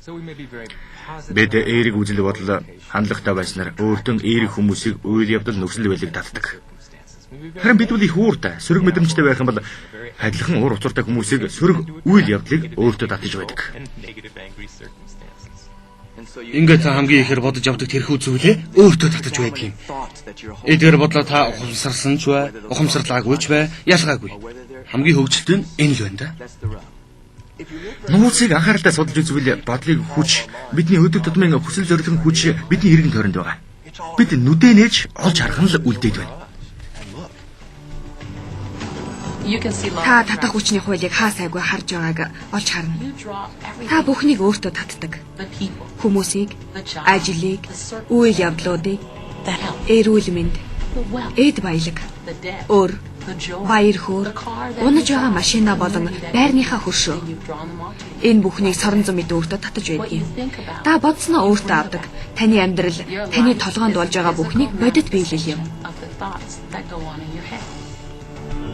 Бид эерэг үзэл бодол хандлагатай байснаар өөртөө эерэг хүмүүсийг үйл явдал нөхцөл байлыг татдаг. Харин бид бол их ууртай, сөрөг мэдрэмжтэй байх юм бол адилхан уур учиртай хүмүүсийг сөрөг үйл явдлыг өөртөө татаж байдаг. Ингээд та хамгийн ихээр бодож авдаг тэрхүү зүйлээ өөртөө татаж байдаг юм. Эдгээр бодлоо та ухамсарсан ч бай, ухамсарлаагүй ч бай, ялгаагүй. Хамгийн хөвгөлтэй нь энэ л байна да. Нууцыг анхааралтай судалж үзвэл бодлыг хүч, бидний өдөр тутмын хүсэл зорилгын хүч бидний эргэн тойронд байгаа. Бид нүдээ нээж олж харах нь л үлдээд байна. Та татах хүчний хуулийг хаа сайгүй харж байгааг олж харна. Та бүхнийг өөртөө татдаг. Хүмүүсийг, ажлыг, үйл явдлуудыг, эрүүл мэнд, эд баялаг, өр, баяр хөөр, унаж байгаа машина болон байрныхаа хөршөө. Энэ бүхнийг сорон зам мэд өөртөө татаж байдаг юм. Та бодсноо өөртөө авдаг. Таны амьдрал, таны толгоонд болж байгаа бүхнийг бодит биелэл юм.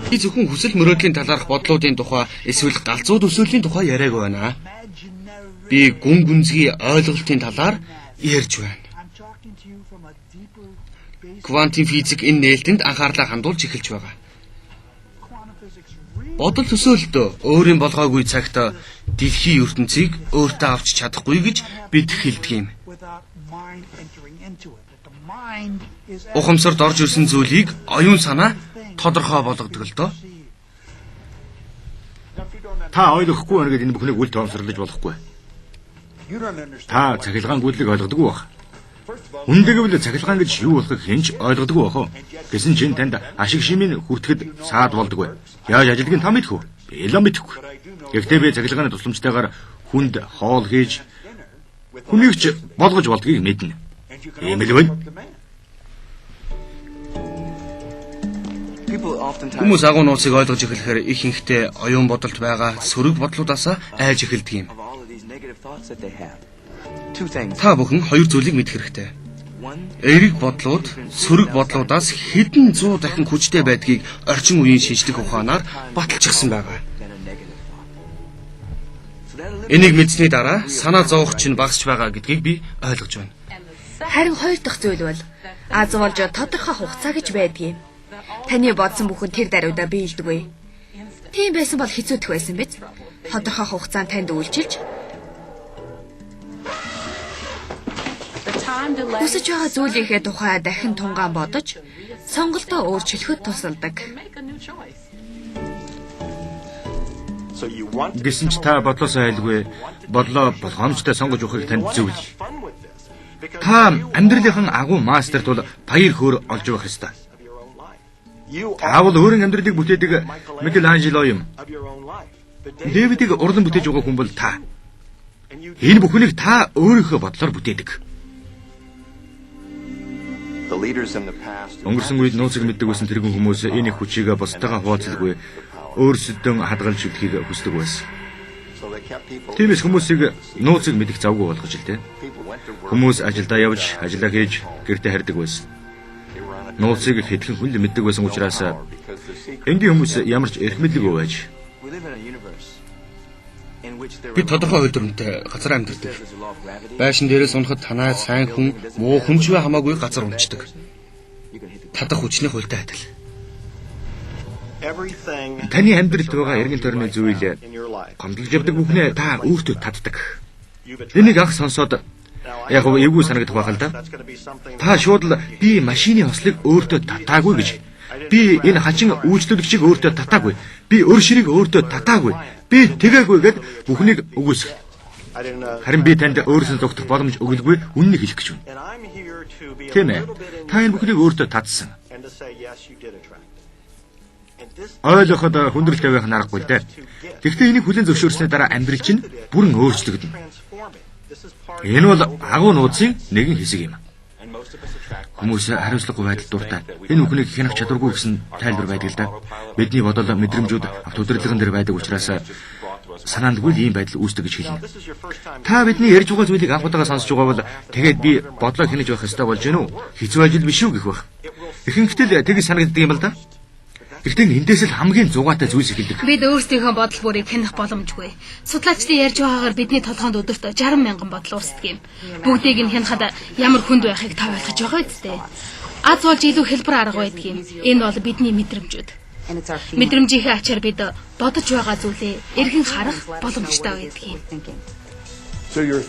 Би зөвхөн хүсэл мөрөөдлийн талаарх бодлуудын тухай эсвэл галзуу төсөөлийн тухай яриаг байна. Би гүн гүнзгий ойлголтын талаар ярьж байна. Квантын физик энэ нээлтэнд анхаарлаа хандуулж эхэлж байгаа. Бодол төсөөлөлтөө өөрийн болгоогүй цагт дэлхийн ертөнцийг өөртөө авч чадахгүй гэж бид хэлдэг юм. Ухамсарт орж ирсэн зүйлийг оюун санаа тодорхой болгодог л доо. Та ойлгохгүй байна гэдэг энэ бүхнийг үл тоомсорлож болохгүй. Та цахилгаан гүйдлийг ойлгодоггүй байх. Үндэгвэл цахилгаан гэж юу болохыг хинч ойлгодоггүй байх уу? Гэсэн чинь танд ашиг шимийн хүртэхэд саад болдоггүй. Яаж ажилтгийг та мэдэх үү? Би л мэдэхгүй. Гэхдээ би цахилгааны тусламжтайгаар хүнд хоол хийж хүнийг ч болгож болдгийг мэднэ. Ийм л байна. Хүмүүс агуу нууцыг ойлгож эхлэхээр ихэнхдээ оюун бодолд байгаа сөрөг бодлуудаас айж эхэлдэг юм. Та бүхэн хоёр зүйлийг мэдэх хэрэгтэй. Эерэг бодлууд сөрөг бодлуудаас хэдэн зуун дахин хүчтэй байдгийг орчин үеийн шинжлэх ухаанаар баталчихсан байгаа. Энийг мэдсэний дараа санаа зовох чинь багасч байгаа гэдгийг би ойлгож байна. Харин хоёр дахь зүйл бол аз болж тодорхой хугацаа гэж байдаг юм. Таны бодсон бүхэн тэр даруйдаа биелдэггүй. Тийм байсан бол хэцүүдэх байсан биз? Тодорхой хугацаанд танд үйлчилж хүсэж байгаа зүйлийнхээ тухай дахин тунгаан бодож сонголтоо өөрчлөхөд тусалдаг. Гэсэн ч та бодлосоо айлгүй, бодлоо болгоомжтой сонгож өгөхийг танд зөвлөе. Та амьдралынхан агуу мастерт бол баяр хөөр олж явах ёстой. Таавал өөрийн амьдралыг бүтээдэг Микеланжело юм. Дэвидийг урлан бүтээж байгаа хүн бол та. Энэ бүхнийг та өөрийнхөө бодлоор бүтээдэг. Өнгөрсөн үед нууцыг мэддэг байсан тэргэн хүмүүс энэ их хүчийг бусдаагаа хуваалцалгүй өөрсдөө хадгалж үлдэхийг хүсдэг байсан. Тиймээс хүмүүсийг нууцыг мэдэх завгүй болгож л дээ. Хүмүүс ажилдаа явж, ажиллаа хийж, гэртээ харьдаг байсан. Нууцыг хэдхэн хүн л мэддэг байсан учраас энгийн хүмүүс ямар ч эрх мэдлэггүй байж. Би тодорхой үйлдвэрнтэй газар амьдардаг. Байшин дээрээс унахад танай сайн хүн, муу хүн ч хамаагүй газар унцдаг. Татах хүчний хуйлтай адил. Таны амьдралд байгаа эргэн тойрны зүйл гомдлож явдаг бүхнээ та өөртөө татдаг. Энийг анх сонсоод яг эвгүй санагдах байх л да. Та шууд л би машины хослыг өөртөө татаагүй гэж. Би энэ хачин үйлчлүүлэгчийг өөртөө татаагүй. Би өр ширийг өөртөө татаагүй. Би тэгээгүй гэд бүхнийг үгүйсэх. Харин би танд өөрөөсөө зогтох боломж өгөлгүй үннийг хэлэх гэж байна. Тийм ээ. Та энэ бүхнийг өөртөө татсан. Ойлгоход хүндрэлтэй байх нь аргагүй л дээ. Гэхдээ энийг хүлээн зөвшөөрсөний дараа амьдрал чинь бүрэн өөрчлөгдөнө. Энэ бол агуу нууцын нэгэн хэсэг юм. Хүмүүс хариуцлагагүй байдал дуртай. Энэ бүхнийг хянах чадваргүй гэсэн тайлбар байдаг л да. Бидний бодол мэдрэмжүүд авто удирдлагын дээр байдаг учраас санаандгүй ийм байдал үүсдэг гэж хэлнэ. Та бидний ярьж байгаа зүйлийг анх удаага сонсож байгаа бол тэгээд би бодлоо хянаж байх ёстой болж гэнэ үү? Хэцүү ажил биш үү гэх байх. Ихэнхдээ л тэгж санагддаг юм л да. Гэхдээ эндээс л хамгийн зугаатай зүйлс эхэлдэг. Бид өөрсдийнхөө бодол бүрийг таних боломжгүй. Судлаачдын ярьж байгаагаар бидний толгойд өдөрт 60 мянган бодол урсдаг юм. Бүгдийг нь хянахад ямар хүнд байхыг та ойлгож байгаа үстэй. Аз болж илүү хэлбэр арга байдаг юм. Энэ бол бидний мэдрэмжүүд. Мэдрэмжийнхээ ачаар бид бодож байгаа зүйлээ эргэн харах боломжтой байдаг юм.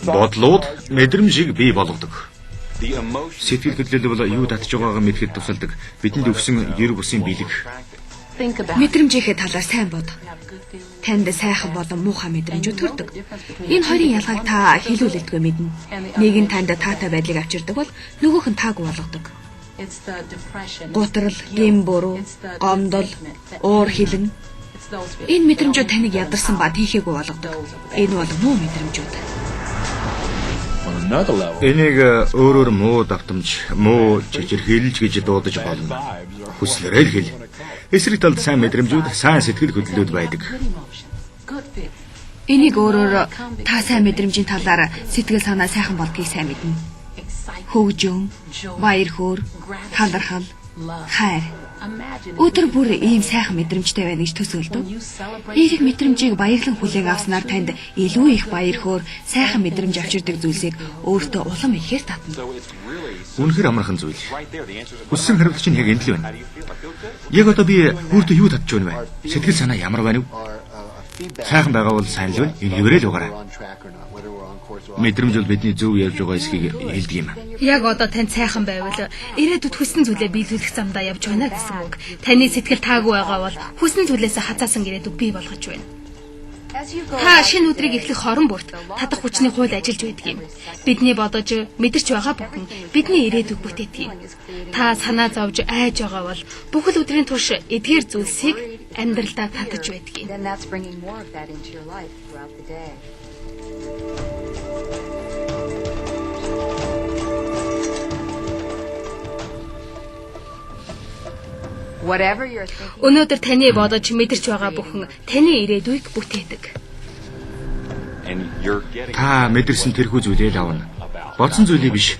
Бодлууд мэдрэмжийг бий болгодог. Сэтгэл хөдлөл бол юу татж байгаагаа мэдхэд тусалдаг. Бидэнд өгсөн гэр бусын бэлэг. Мэдрэмжийнхээ талаар сайн бод. Танд сайхан болон муухай мэдрэмжүүд төрдөг. Энэ хоёрын ялгааг та хэлүүлэлтгүй мэднэ. Нэг нь танд таатай байдлыг авчирдаг бол нөгөөх нь таагүй болгодог. Гутрал, гэм буруу, гомдол, уур хилэн. Энэ мэдрэмжүүд таныг ядарсан ба тийхээгүй болгодог. Энэ бол муу мэдрэмжүүд. Энийг өөрөөр муу давтамж, муу чичирхийлж гэж дуудаж болно. Хүслээрээ л хэл. Эсрэг талд сайн мэдрэмжүүд, сайн сэтгэл хөдлөлүүд байдаг. Энийг өөрөөр та сайн мэдрэмжийн талаар сэтгэл санаа сайхан болдгийг сайн мэднэ. Хөгжин, баяр хөөр, талархал, хайр. Өдөр бүр ийм сайхан мэдрэмжтэй байна гэж төсөөлдөг. Ийхэг мэдрэмжийг баярлан хүлээн авснаар танд илүү их баяр хөөр, сайхан мэдрэмж авчирдаг зүйлсийг өөртөө улам ихээр татна. Үнэхээр амархан зүйл. Хүссэн хариулт чинь яг энэ л байна. Яг одоо би өөртөө юу татж байна вэ? Сэтгэл санаа ямар байна вэ? Сайхан байгаа бол сайн л байна. Энгээрээ л угаарай. Мэдрэмж бол бидний зөв ярьж байгаа эсхийг хэлдэг юм. Яг одоо танд сайхан байвал ирээдүйд хүссэн зүйлээ биелүүлэх замдаа явж байна гэсэн үг. Таны сэтгэл таагүй байгаа бол хүссэн зүйлээсээ хацаасан ирээдүг бий болгож байна. Та шинэ өдрийг эхлэх хорон бүрт татах хүчний хууль ажиллаж байдаг юм. Бидний бодож, мэдэрч байгаа бүхэн бидний ирээдүг бүтээдэг юм. Та санаа зовж айж байгаа бол бүхэл өдрийн турш эдгээр зүйлсийг амьдралдаа татаж байдаг юм. Өнөөдөр таны бодож мэдэрч байгаа бүхэн таны ирээдүйг бүтээдэг. Та мэдэрсэн тэрхүү зүйлээ л авна. Бодсон зүйлээ биш.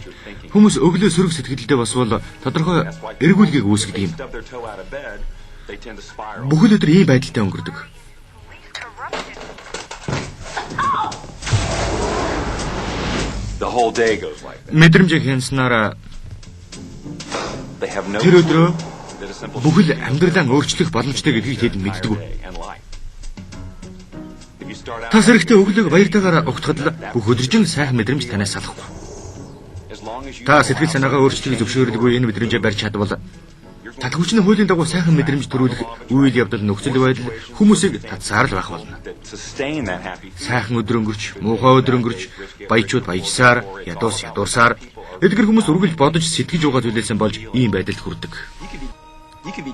Хүмүүс өглөө сөрөг сэтгэлдээ басвал тодорхой эргүүлгийг үүсгэдэг юм. Бүхэл өдөр ийм байдалтай өнгөрдөг. Мэдрэмжийг хянснараа тэр өдрөө бүхэл амьдралаа өөрчлөх боломжтой гэдгийг тэд мэддэг. Та сэрэгтэй өглөөг баяртайгаар огтход л бүх өдржин сайхан мэдрэмж танаас салахгүй. Та сэтгэл санаагаа өөрчлөхийг зөвшөөрөлгүй энэ мэдрэмжээ барьж чадвал татгүйчний хуулийн дагуу сайхан мэдрэмж төрүүлэх үйл явдал нөхцөл байдал хүмүүсийг татсаар л байх болно. Сайхан өдөр өнгөрч, муухай өдөр өнгөрч, баячууд баяжсаар, ядуус ядуурсаар эдгээр хүмүүс үргэлж бодож сэтгэж байгаа зүйлээс болж ийм байдалд хүрдэг.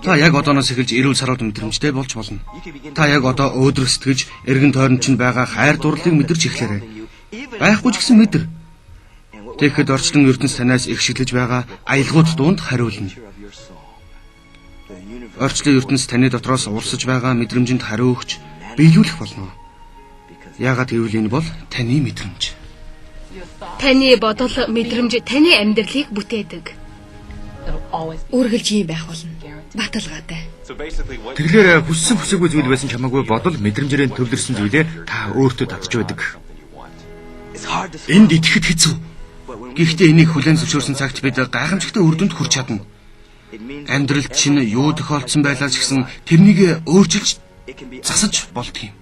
Та яг одооноос эхэлж эрүүл сарууд мэдрэмжтэй болж болно. Та яг одоо өөдрөг сэтгэж, эргэн тойронд чинь байгаа хайр дурлалыг мэдэрч эхлээрэй. Байхгүй ч гэсэн мэдэр. Тэгэхэд орчлон ертөнц танаас их шиглэж байгаа аялгууд дунд хариулна. Орчлон ертөнц таны дотроос урсаж байгаа мэдрэмжинд хариу өгч биелүүлэх болно. Яагаад гэвэл энэ бол таны мэдрэмж. Таны бодол, мэдрэмж таны амьдралыг бүтээдэг. Үргэлж ийм байх болно. Баталгаатай. Тэгэхээр хүссэн хүсээгүй зүйл байсан ч хамаагүй бодол мэдрэмжээрээ төвлөрсөн зүйлээ та өөртөө татж байдаг. Энд итгэхэд хэцүү. Гэхдээ энийг хүлээн зөвшөөрсөн цагт бид гайхамшигтай үр дүнд хүрч чадна. Амьдралд чинь юу тохиолдсон байлаа ч гэсэн тэрнийг өөрчилж засаж болдгийм.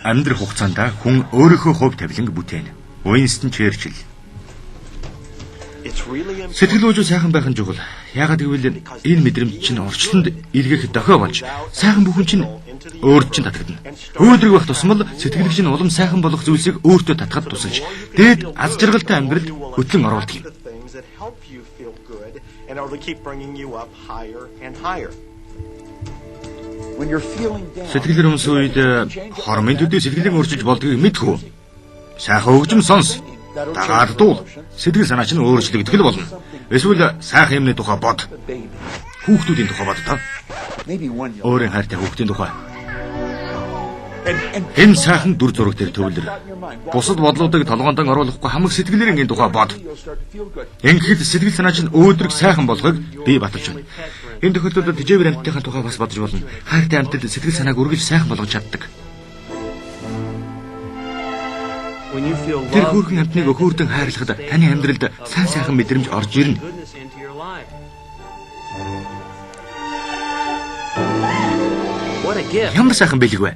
Амьдрах хугацаанд хүн өөрийнхөө хувь тавиланг бүтээнэ. Уинстон Черчилль. Сэтгэл хөдлөл сайхан байх нь чухал. Яагаад гэвэл энэ мэдрэмж чинь орчлонд илгээх дохио болж сайхан бүхэн чинь өөрд чинь татагдана. Өөдрөг байх тусмал сэтгэлийг чинь улам сайхан болох зүйлсийг өөртөө татахад тусалж дээд аз жаргалтай амьдралд хөтлөн оруулдаг юм. Сэтгэлээр өмс үед хормын төдий сэтгэлийг өөрчилж болдгийг мэдхүү. Сайхан хөгжим сонс. Дагаад дуул. Сэтгэл санаа чинь өөрчлөгдөх л болно. Эсвэл сайхан юмны тухай бод. Хүүхдүүдийн тухай бод та. Өөрийн хайртай хүүхдийн тухай. Энэ сайхан дүр зураг дээр төвлөр. Бусад бодлуудыг толгоондоо оруулахгүй хамаг сэтгэлээр энэ тухай бод. Ингээд сэтгэл санаа чинь өөдрөг сайхан болгохыг би баталж байна. Энэ тохиолдолд тэжээвэр амьтдынхаа тухай бас бодож болно. Хайртай амьтад сэтгэл санааг үргэлж сайхан болгож чаддаг. Тэр хүүхэн амьтныг хөөрдөн хайрлахад таны амьдралд сайн сайхан мэдрэмж орж ирнэ. Ямар сайхан бэлэг вэ?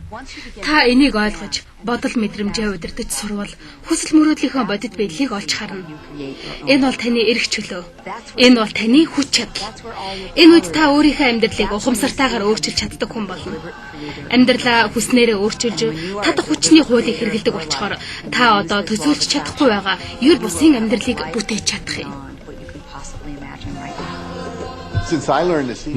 Та энийг ойлгож, бодол мэдрэмжээ удирдах сурвал хүсэл мөрөөдлийнхөө бодит байдлыг олж харна. Энэ бол таны эрх чөлөө. Энэ бол таны хүч чадал. Энэ үед та өөрийнхөө амьдралыг ухамсартайгаар өөрчилж чаддаг хүн болно. Амьдралаа хүснээрээ өөрчилж, татах хүчний хуулийг хэрэгэлдэг болчоор та одоо төсөөлж чадахгүй байгаа ер бусын амьдралыг бүтээж чадах юм.